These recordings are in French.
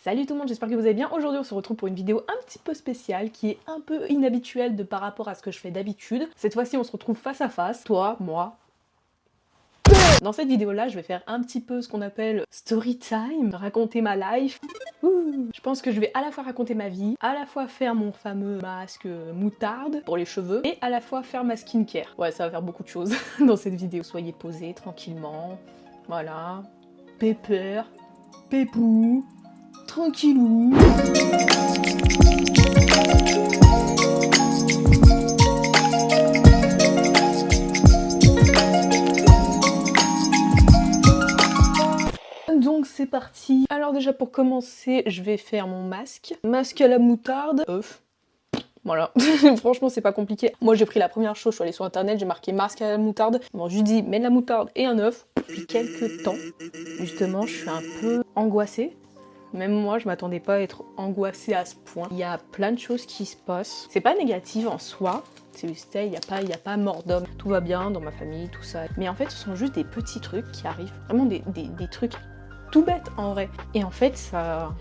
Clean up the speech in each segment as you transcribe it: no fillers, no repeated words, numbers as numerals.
Salut tout le monde, j'espère que vous allez bien. Aujourd'hui on se retrouve pour une vidéo un petit peu spéciale qui est un peu inhabituelle par rapport à ce que je fais d'habitude. Cette fois-ci on se retrouve face à face, toi, moi. Dans cette vidéo-là, je vais faire un petit peu ce qu'on appelle story time, raconter ma life. Je pense que je vais à la fois raconter ma vie, à la fois faire mon fameux masque moutarde pour les cheveux, et à la fois faire ma skincare. Ouais, ça va faire beaucoup de choses dans cette vidéo. Soyez posés tranquillement, voilà, pépère, pépou, tranquillou. Donc c'est parti. Alors déjà pour commencer, je vais faire mon masque. Masque à la moutarde. Voilà, franchement c'est pas compliqué. Moi j'ai pris la première chose, je suis allée sur internet, j'ai marqué masque à la moutarde. Bon, je lui dis mets de la moutarde et un œuf. Depuis quelques temps, justement, je suis un peu angoissée. Même moi, je m'attendais pas à être angoissée à ce point. Il y a plein de choses qui se passent. C'est pas négatif en soi. C'est juste, il n'y a pas mort d'homme. Tout va bien dans ma famille, tout ça. Mais en fait, ce sont juste des petits trucs qui arrivent. Vraiment des trucs tout bêtes en vrai. Et en fait, ça,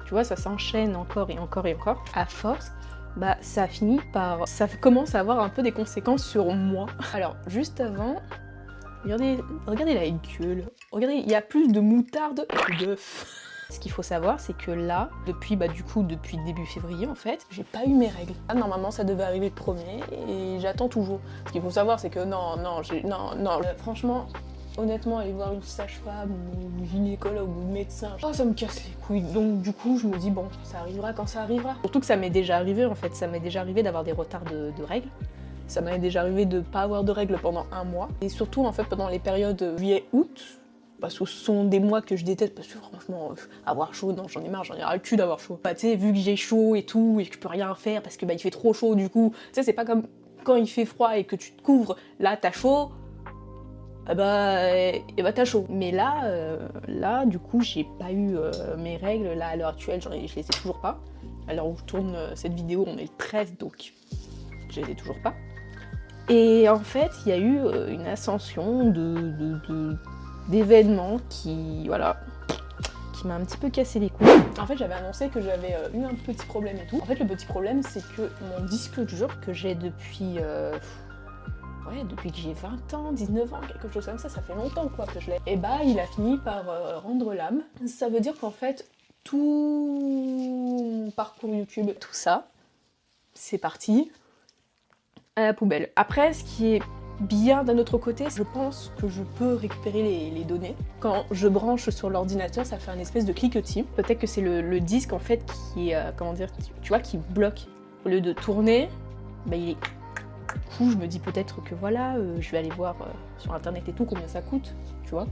tu vois, ça s'enchaîne encore et encore et encore. À force, bah, ça finit par... Ça commence à avoir un peu des conséquences sur moi. Alors, juste avant... Regardez la gueule. Regardez, il y a plus de moutarde que d'œufs. Ce qu'il faut savoir, c'est que là, depuis début février en fait, j'ai pas eu mes règles. Là, normalement, ça devait arriver le premier et j'attends toujours. Ce qu'il faut savoir, c'est que non, franchement, honnêtement, aller voir une sage-femme ou une gynécologue ou une médecin, ça me casse les couilles. Donc du coup, je me dis bon, ça arrivera quand ça arrivera. Surtout que ça m'est déjà arrivé en fait, ça m'est déjà arrivé d'avoir des retards de règles. Ça m'est déjà arrivé de pas avoir de règles pendant un mois. Et surtout en fait pendant les périodes juillet-août, parce que ce sont des mois que je déteste, parce que franchement, avoir chaud, non, j'en ai marre, j'en ai ras le cul d'avoir chaud. Bah tu sais, vu que j'ai chaud et tout, et que je peux rien faire parce que bah il fait trop chaud du coup, tu sais, c'est pas comme quand il fait froid et que tu te couvres, là t'as chaud, et bah t'as chaud. Mais là, du coup, j'ai pas eu mes règles, là à l'heure actuelle, je les ai toujours pas. À l'heure où je tourne cette vidéo, on est le 13, donc je les ai toujours pas. Et en fait, il y a eu une ascension d'événements qui, voilà, qui m'a un petit peu cassé les couilles. En fait, j'avais annoncé que j'avais eu un petit problème et tout. En fait, le petit problème, c'est que mon disque dur que j'ai depuis... depuis que j'ai 20 ans, 19 ans, quelque chose comme ça fait longtemps quoi que je l'ai. Et bah, il a fini par rendre l'âme. Ça veut dire qu'en fait, tout mon parcours YouTube, tout ça, c'est parti à la poubelle. Après, ce qui est bien d'un autre côté, je pense que je peux récupérer les données. Quand je branche sur l'ordinateur, ça fait un espèce de cliquetis. Peut-être que c'est le disque en fait qui est, comment dire, tu vois, qui bloque. Au lieu de tourner, bah, il est... Du coup, je me dis peut-être que voilà, je vais aller voir sur internet et tout combien ça coûte, tu vois.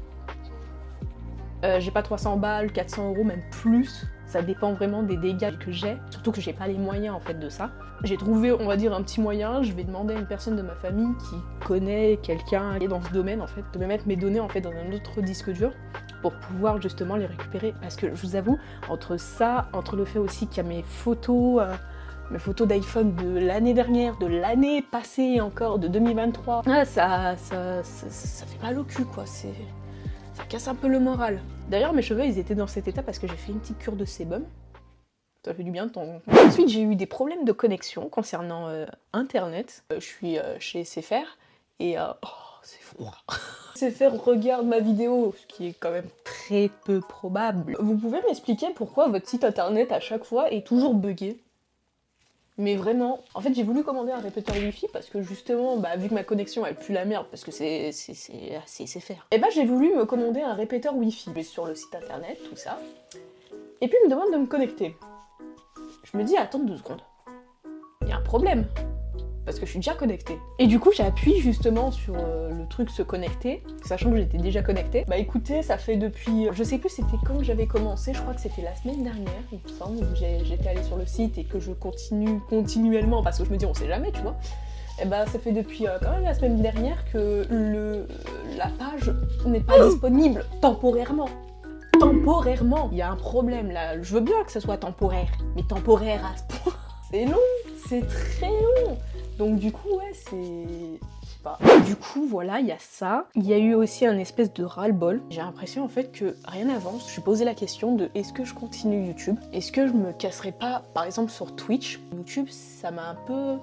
J'ai pas 300 balles, 400 €, même plus. Ça dépend vraiment des dégâts que j'ai. Surtout que j'ai pas les moyens en fait de ça. J'ai trouvé, on va dire, un petit moyen. Je vais demander à une personne de ma famille qui connaît quelqu'un qui est dans ce domaine en fait, de me mettre mes données en fait dans un autre disque dur pour pouvoir justement les récupérer. Parce que je vous avoue, entre ça, entre le fait aussi qu'il y a mes photos d'iPhone de l'année dernière, de l'année passée encore, de 2023, ça fait mal au cul quoi, ça casse un peu le moral. D'ailleurs mes cheveux ils étaient dans cet état parce que j'ai fait une petite cure de sébum, ça fait du bien de temps en temps. Ensuite j'ai eu des problèmes de connexion concernant internet, je suis chez SFR et c'est froid. SFR regarde ma vidéo, ce qui est quand même très peu probable. Vous pouvez m'expliquer pourquoi votre site internet à chaque fois est toujours buggé? Mais vraiment, en fait j'ai voulu commander un répéteur wifi parce que justement, bah, vu que ma connexion elle pue la merde parce que c'est SFR. Et bah j'ai voulu me commander un répéteur wifi. Je vais sur le site internet, tout ça. Et puis il me demande de me connecter. Je me dis attends 2 secondes. Il y a un problème. Parce que je suis déjà connectée. Et du coup j'appuie justement sur le truc se connecter, sachant que j'étais déjà connectée. Bah écoutez, ça fait depuis... Je sais plus c'était quand j'avais commencé, je crois que c'était la semaine dernière, il me semble, où j'étais allée sur le site et que je continue continuellement, parce que je me dis on sait jamais, tu vois. Et bah ça fait depuis quand même la semaine dernière que la page n'est pas disponible temporairement. Temporairement. Il y a un problème là, je veux bien que ce soit temporaire, mais temporaire à ce point, c'est long, c'est très long. Donc du coup, ouais, pas. Du coup, voilà, il y a ça. Il y a eu aussi un espèce de ras-le-bol. J'ai l'impression en fait que rien n'avance. Je me suis posé la question de est-ce que je continue YouTube? Est-ce que je me casserais pas, par exemple, sur Twitch? YouTube, ça m'a un peu...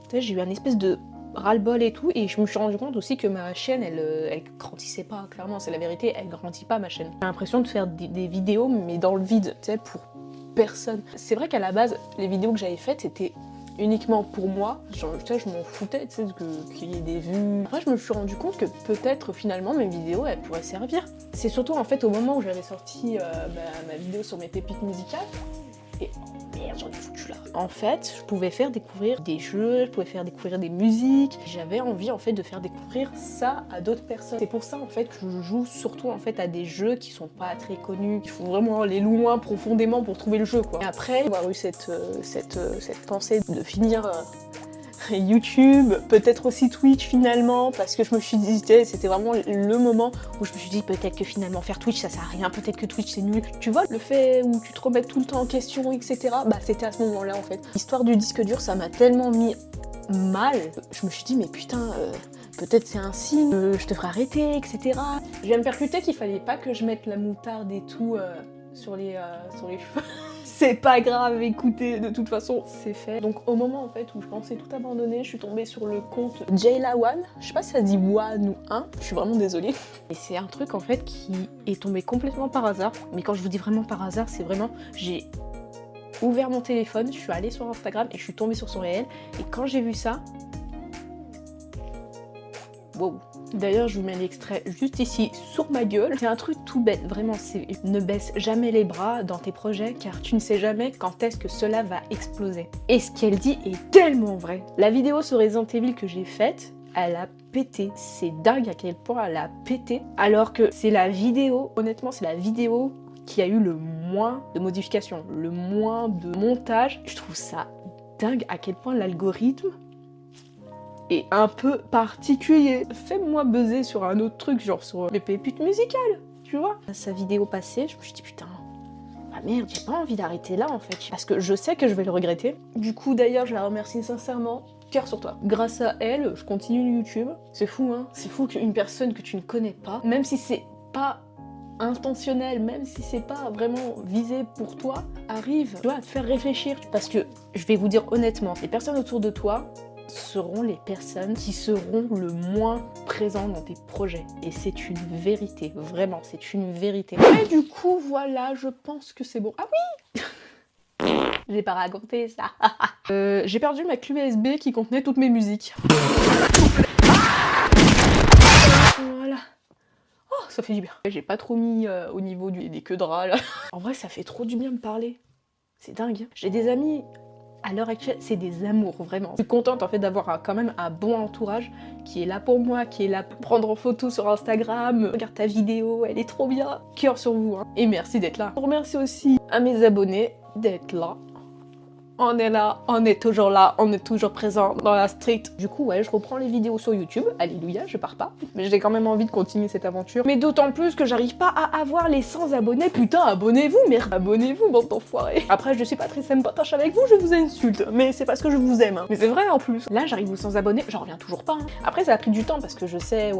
Tu sais, j'ai eu un espèce de ras-le-bol et tout, et je me suis rendu compte aussi que ma chaîne, elle grandissait pas, clairement, c'est la vérité, elle grandit pas ma chaîne. J'ai l'impression de faire des vidéos, mais dans le vide, tu sais, pour personne. C'est vrai qu'à la base, les vidéos que j'avais faites, c'était uniquement pour moi, genre, tu sais, je m'en foutais, tu sais, qu'il y ait des vues. Après, je me suis rendu compte que peut-être, finalement, mes vidéos, elles pourraient servir. C'est surtout, en fait, au moment où j'avais sorti ma vidéo sur mes pépites musicales, et oh merde, j'en ai foutu là. En fait, je pouvais faire découvrir des jeux, je pouvais faire découvrir des musiques. J'avais envie en fait de faire découvrir ça à d'autres personnes. C'est pour ça en fait que je joue surtout en fait à des jeux qui sont pas très connus. Il faut vraiment aller loin profondément pour trouver le jeu quoi. Et après avoir eu cette pensée de finir YouTube, peut-être aussi Twitch finalement, parce que je me suis dit, c'était vraiment le moment où je me suis dit peut-être que finalement faire Twitch ça sert à rien, peut-être que Twitch c'est nul. Tu vois, le fait où tu te remets tout le temps en question, etc., bah c'était à ce moment-là en fait. L'histoire du disque dur, ça m'a tellement mis mal, je me suis dit mais putain, peut-être c'est un signe, je devrais arrêter, etc. Je viens me percuter qu'il fallait pas que je mette la moutarde et tout sur les cheveux. C'est pas grave, écoutez, de toute façon, c'est fait. Donc au moment en fait où je pensais tout abandonner, je suis tombée sur le compte Jayla1. Je sais pas si ça se dit one ou un, je suis vraiment désolée. Et c'est un truc en fait qui est tombé complètement par hasard. Mais quand je vous dis vraiment par hasard, c'est vraiment, j'ai ouvert mon téléphone, je suis allée sur Instagram et je suis tombée sur son réel. Et quand j'ai vu ça, wow. D'ailleurs, je vous mets l'extrait juste ici sur ma gueule. C'est un truc tout bête, vraiment, c'est ne baisse jamais les bras dans tes projets car tu ne sais jamais quand est-ce que cela va exploser. Et ce qu'elle dit est tellement vrai. La vidéo sur Resident Evil que j'ai faite, elle a pété. C'est dingue à quel point elle a pété. Alors que c'est la vidéo, honnêtement, c'est la vidéo qui a eu le moins de modifications, le moins de montage. Je trouve ça dingue à quel point l'algorithme et un peu particulier. Fais-moi buzzer sur un autre truc, genre sur mes pépites musicales, tu vois. Sa vidéo passée, je me suis dit putain, ah merde, j'ai pas envie d'arrêter là en fait, parce que je sais que je vais le regretter. Du coup d'ailleurs, je la remercie sincèrement, cœur sur toi. Grâce à elle, je continue YouTube. C'est fou hein, c'est fou qu'une personne que tu ne connais pas, même si c'est pas intentionnel, même si c'est pas vraiment visé pour toi, arrive, tu vois, à te faire réfléchir. Parce que, je vais vous dire honnêtement, les personnes autour de toi seront les personnes qui seront le moins présentes dans tes projets. Et c'est une vérité, vraiment, c'est une vérité. Et du coup, voilà, je pense que c'est bon. Ah oui j'ai pas raconté ça. J'ai perdu ma clé USB qui contenait toutes mes musiques. Voilà. Oh, ça fait du bien. J'ai pas trop mis au niveau des queues de rat, là. En vrai, ça fait trop du bien de parler. C'est dingue. J'ai des amis... À l'heure actuelle, c'est des amours, vraiment. Je suis contente en fait d'avoir quand même un bon entourage qui est là pour moi, qui est là pour prendre en photo sur Instagram. Regarde ta vidéo, elle est trop bien. Cœur sur vous, hein. Et merci d'être là. Je remercie aussi à mes abonnés d'être là. On est là, on est toujours là, on est toujours présent dans la street. Du coup, ouais, je reprends les vidéos sur YouTube. Alléluia, je pars pas. Mais j'ai quand même envie de continuer cette aventure. Mais d'autant plus que j'arrive pas à avoir les 100 abonnés. Putain, abonnez-vous, merde. Abonnez-vous, bande d'enfoirés. Après, je suis pas très sympatoche avec vous, je vous insulte. Mais c'est parce que je vous aime. Hein. Mais c'est vrai en plus. Là, j'arrive aux 100 abonnés, j'en reviens toujours pas. Hein. Après, ça a pris du temps parce que je sais,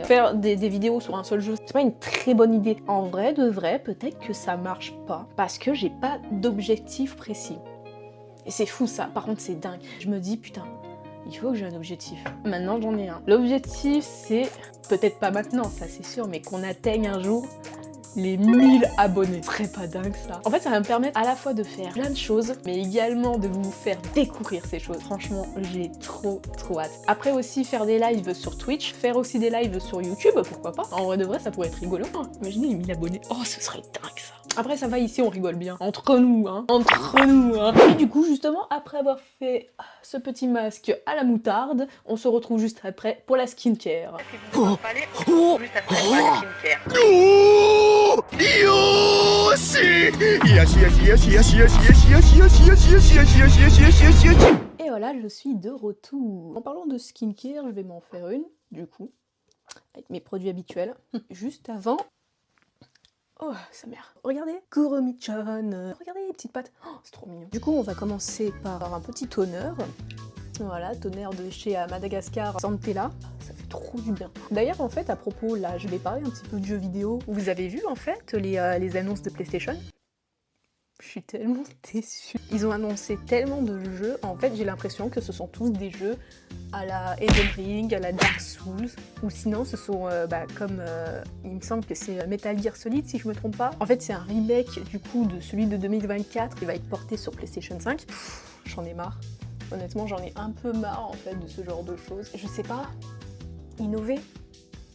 faire des vidéos sur un seul jeu, c'est pas une très bonne idée. En vrai, de vrai, peut-être que ça marche pas. Parce que j'ai pas d'objectif précis. Et c'est fou ça, par contre c'est dingue. Je me dis putain, il faut que j'ai un objectif. Maintenant j'en ai un. L'objectif c'est, peut-être pas maintenant ça c'est sûr, mais qu'on atteigne un jour les 1000 abonnés. Ce serait pas dingue ça. En fait ça va me permettre à la fois de faire plein de choses, mais également de vous faire découvrir ces choses. Franchement j'ai trop hâte. Après aussi faire des lives sur Twitch, faire aussi des lives sur YouTube, pourquoi pas. En vrai de vrai ça pourrait être rigolo. Hein. Imaginez les 1000 abonnés. Oh ce serait dingue ça. Après ça va ici on rigole bien, entre nous hein, entre nous hein. Et du coup justement après avoir fait ce petit masque à la moutarde, on se retrouve juste après pour la skincare. Et voilà je suis de retour. En parlant de skincare, je vais m'en faire une du coup, avec mes produits habituels. Juste avant... Oh, sa mère. Regardez, Kuromi-chan. Regardez les petites pattes. Oh, c'est trop mignon. Du coup, on va commencer par un petit toner. Voilà, tonnerre de chez Madagascar, Santella. Ça fait trop du bien. D'ailleurs, en fait, à propos, là, je vais parler un petit peu de jeux vidéo. Vous avez vu, en fait, les annonces de PlayStation? Je suis tellement déçue. Ils ont annoncé tellement de jeux. En fait, j'ai l'impression que ce sont tous des jeux à la Elden Ring, à la Dark Souls, ou sinon ce sont il me semble que c'est Metal Gear Solid si je me trompe pas. En fait, c'est un remake du coup de celui de 2024 qui va être porté sur PlayStation 5. J'en ai marre. Honnêtement, j'en ai un peu marre en fait de ce genre de choses. Je sais pas, innover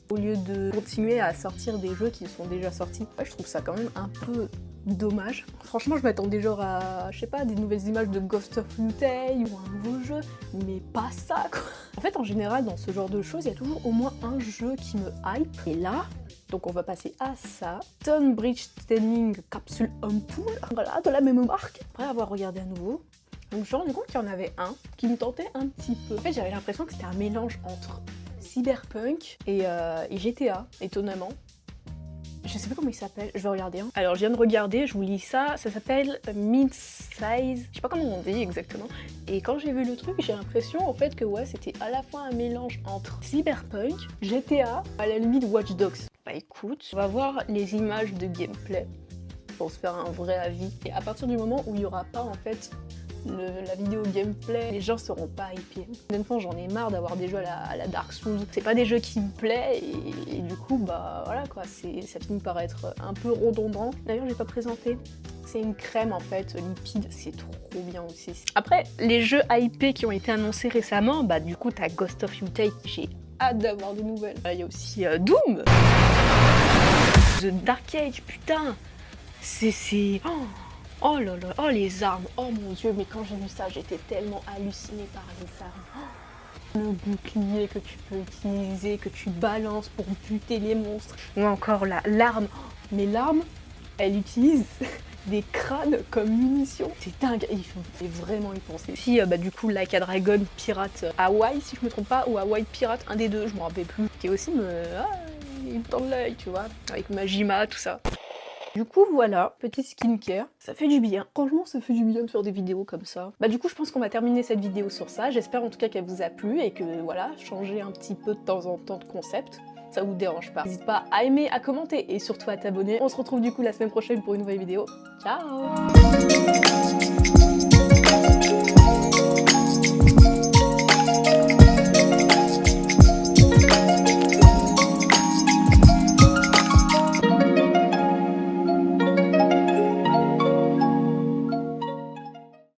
au lieu de continuer à sortir des jeux qui sont déjà sortis. Ouais, je trouve ça quand même un peu dommage. Franchement, je m'attendais genre à, je sais pas, des nouvelles images de Ghost of Yotei ou un nouveau jeu, mais pas ça quoi. En fait, en général, dans ce genre de choses, il y a toujours au moins un jeu qui me hype. Et là, donc on va passer à ça. Stonebridge Staining Capsule Ampoule. Voilà, de la même marque. Après avoir regardé à nouveau, donc je me suis rendu compte qu'il y en avait un qui me tentait un petit peu. En fait, j'avais l'impression que c'était un mélange entre Cyberpunk et GTA, étonnamment. Je sais pas comment il s'appelle, je vais regarder. Hein. Alors je viens de regarder, je vous lis ça, ça s'appelle Mid-Size, je sais pas comment on dit exactement. Et quand j'ai vu le truc, j'ai l'impression en fait que ouais, c'était à la fois un mélange entre Cyberpunk, GTA, à la limite Watch Dogs. Bah écoute, on va voir les images de gameplay pour se faire un vrai avis. Et à partir du moment où il y aura pas en fait la vidéo gameplay, les gens seront pas hypés. Honnêtement, j'en ai marre d'avoir des jeux à la Dark Souls. C'est pas des jeux qui me plaisent et du coup, bah voilà quoi, ça finit par être un peu redondant. D'ailleurs, j'ai pas présenté. C'est une crème en fait, liquide, c'est trop bien aussi. Après, les jeux hypés qui ont été annoncés récemment, bah du coup, t'as Ghost of Yotei, j'ai hâte d'avoir des nouvelles. Il y a aussi Doom, The Dark Age, putain, c'est... Oh là là, oh les armes, oh mon dieu, mais quand j'ai vu ça, j'étais tellement hallucinée par les armes. Oh, le bouclier que tu peux utiliser, que tu balances pour buter les monstres. Ou encore l'arme. Mais l'arme, elle utilise des crânes comme munitions. C'est dingue, il faut vraiment y penser. Si, du coup, Like a Dragon Pirate Hawaii, si je me trompe pas, ou Hawaii Pirate, un des deux, je me rappelle plus. Qui aussi il me tend l'œil, tu vois, avec Majima, tout ça. Du coup voilà, petit skincare, ça fait du bien. Franchement ça fait du bien de faire des vidéos comme ça. Bah du coup je pense qu'on va terminer cette vidéo sur ça. J'espère en tout cas qu'elle vous a plu et que voilà, changer un petit peu de temps en temps de concept, ça vous dérange pas. N'hésite pas à aimer, à commenter et surtout à t'abonner. On se retrouve du coup la semaine prochaine pour une nouvelle vidéo. Ciao!